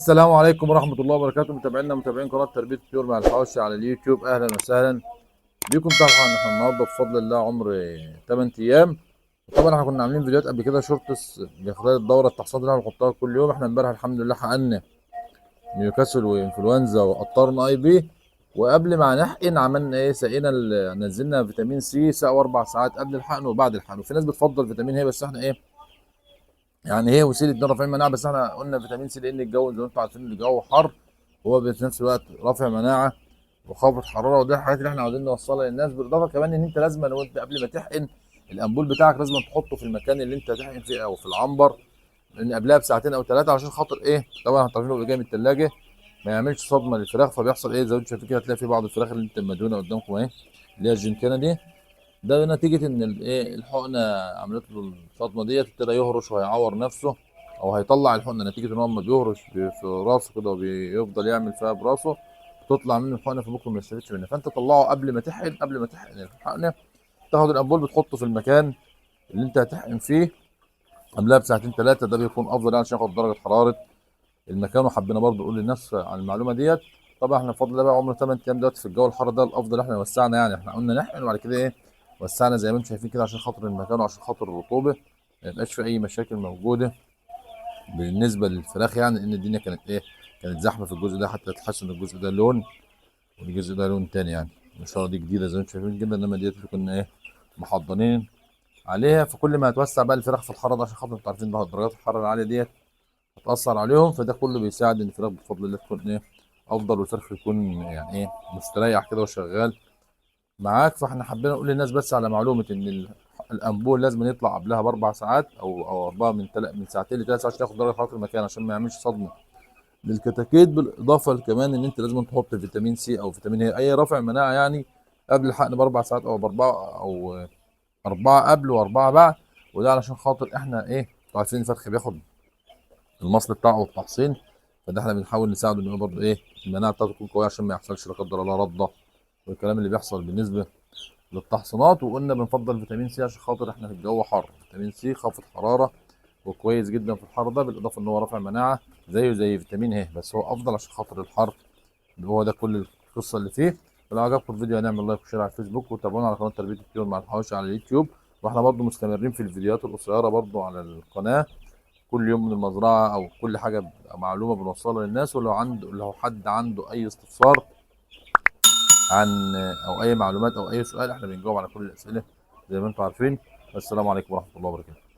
السلام عليكم ورحمة الله وبركاته. متابعين قناة تربية الطيور مع الحواوشي على اليوتيوب، أهلا وسهلا بيكم. طبعا احنا النهارده بفضل الله عمر 8 أيام. طبعا احنا كنا عاملين فيديوهات قبل كده شورتس خلال الدورة التحصينات اللي احنا بنحطها كل يوم. احنا امبارح الحمد لله حققنا نيوكاسل وانفلونزا وقطرنا اي بي. وقبل ما نحقن عملنا ايه؟ سقينا نزلنا فيتامين سي سقوا 4 ساعات قبل الحقن وبعد الحقن. وفي ناس بتفضل فيتامين هي، بس احنا ايه يعني هي وسيله رفع المناعه، بس احنا قلنا فيتامين سي لان الجو زي ما انتم عارفين الجو حر، وهو في نفس الوقت رافع مناعه وخافض حراره. وده الحاجات اللي احنا عاوزين نوصلها للناس. بالاضافه كمان ان انت لازم وانت قبل ما تحقن الامبول بتاعك لازم تحطه في المكان اللي انت هتحقن فيه او في العنبر، لان قبلها بساعتين او 3 عشان خاطر ايه؟ طبعا احنا عارفين جاي من الثلاجه ما يعملش صدمه للفراخ. فبيحصل ايه؟ زي ما انتم شايفين كده، هتلاقي في بعض الفراخ اللي انت مدونه قدامكم اهي اللي هي الجنتينا دي، ده نتيجة إن الإيه الحقنة عملت له الصدمة ديت، ابتدى يهرش وهيعور نفسه أو هيطلع الحقنة، نتيجة إن هو لما بيهرش في راسه كده وبيفضل يعمل فيها براسه تطلع منه الحقنة، فممكن ما يستفيدش منها. فأنت طلعه قبل ما تحقن الحقنة، تاخد الأمبول بتحطه في المكان اللي أنت هتحقن فيه قبلها بساعتين 3. ده بيكون أفضل يعني عشان ياخد درجة حرارة المكان. وحبينا برضه نقول للناس عن المعلومة ديت. طبعا احنا بفضل الله بقى عمره 8 ايام دلوقتي في الجو الحر ده الافضل احنا وسعنا، يعني احنا قلنا نحقن وبعد كده ايه وسعنا زي ما انتم شايفين كده عشان خاطر المكان وعشان خاطر الرطوبه ما يبقاش في اي مشاكل موجوده بالنسبه للفراخ، يعني ان الدنيا كانت ايه كانت زحمه في الجزء ده حتى تحس ان الجزء ده لون والجزء ده لون تاني. يعني ان شاء الله دي جديده زي ما انتم شايفين كده، انما ديت اللي كنا ايه محضرين عليها. فكل ما هتوسع بقى الفراخ في الحر ده عشان خاطر انتوا عارفين بقى درجات الحراره العاليه ديت هتأثر عليهم، فده كله بيساعد ان الفراخ بفضل الله تكون ايه افضل، والفرخ يكون يعني ايه مستريح كده وشغال معاك. فاحنا حبينا نقول للناس بس على معلومه ان الامبول لازم يطلع قبلها ب4 ساعات او اربعه من ساعتين ل3 ساعات عشان ياخد درجه حراره المكان عشان ما يعملش صدمه للكتاكيت. بالاضافه كمان ان انت لازم تحط فيتامين سي او فيتامين اي رافع مناعه يعني قبل الحقن ب4 ساعات او باربعه او 4 قبل و4 بعد. وده علشان خاطر احنا ايه عارفين الفرخ بياخد المصل بتاعه والتحصين، فده احنا بنحاول نساعده ان هو برضه ايه المناعه بتاعته تكون قويه عشان ما يحصلش لا قدر الله رده والكلام اللي بيحصل بالنسبه للتحصينات. وقلنا بنفضل فيتامين سي عشان خاطر احنا في الجو حر، فيتامين سي خافض حراره وكويس جدا في الحر ده، بالاضافه ان هو رافع مناعه زيه زي فيتامين ه، بس هو افضل عشان خاطر الحر. هو ده كل القصه اللي فيه. ولو عجبكم الفيديو هنعمل لايك وشير على الفيسبوك، وتابعونا على قناه تربيه الطيور مع الحواوشي على اليوتيوب. واحنا برضو مستمرين في الفيديوهات القصيره برضو على القناه، كل يوم من المزرعه او كل حاجه معلومه بنوصلها للناس. لو حد عنده اي استفسار عن او اي معلومات او اي سؤال احنا بنجاوب على كل الاسئله زي ما انتم عارفين. السلام عليكم ورحمه الله وبركاته.